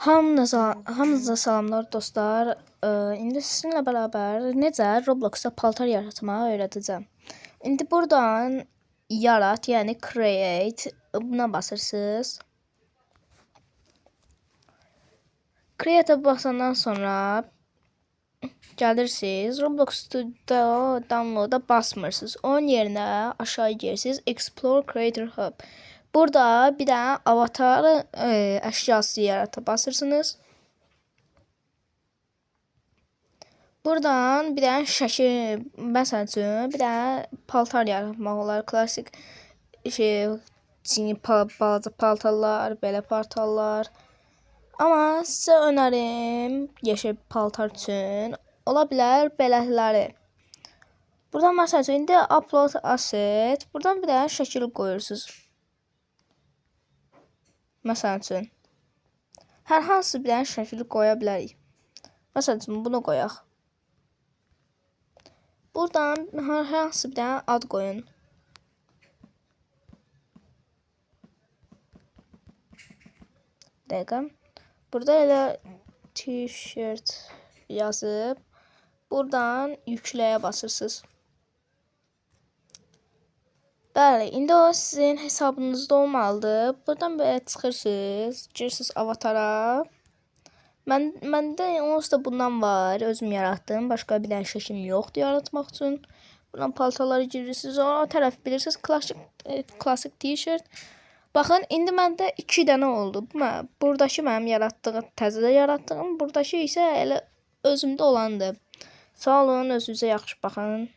Hamınıza salamlar dostlar. İndi sizinlə bərabər necə Robloxda paltar yaratmağı öyrədəcəm. İndi buradan yarat, yəni create buna basırsınız. Create basandan sonra gəlirsiniz. Roblox Studio download'a basmırsınız. Onun yerinə aşağı gedirsiniz. Explore Creator Hub. Burada bir dənə avatar əşyası yarata basırsınız. Buradan bir dənə şəkil, məsəl üçün bir dənə paltar yaratmaq olar. Klassik balaca paltarlar, belə paltarlar. Amma sizə önərim yeşil paltar üçün ola bilər belələri. Buradan məsəl üçün indi upload asset. Buradan bir dənə şəkil qoyursunuz. Məsəl üçün hər hansı bir dənə şəkil qoya bilərik. Məsəl üçün bunu qoyaq. Buradan hər hansı bir dənə ad qoyun. Dəqiqə. Burada elə t-shirt yazıb buradan yükləyə basırsınız. Bəli, indi o sizin hesabınızda olmalıdır. Buradan belə çıxırsınız, girirsiniz avatara. Məndə onsuz da bundan var, özüm yaratdım. Başqa bir dənə şəkil yoxdur yaratmaq üçün. Buradan paltarları girirsiniz, o tərəf bilirsiniz, klassik t-shirt. Baxın, indi məndə 2 dənə oldu. Buradakı mənim yaratdığım, təzədə yaratdığım, buradakı isə elə özümdə olandır. Sağ olun, özünüzə yaxşı baxın.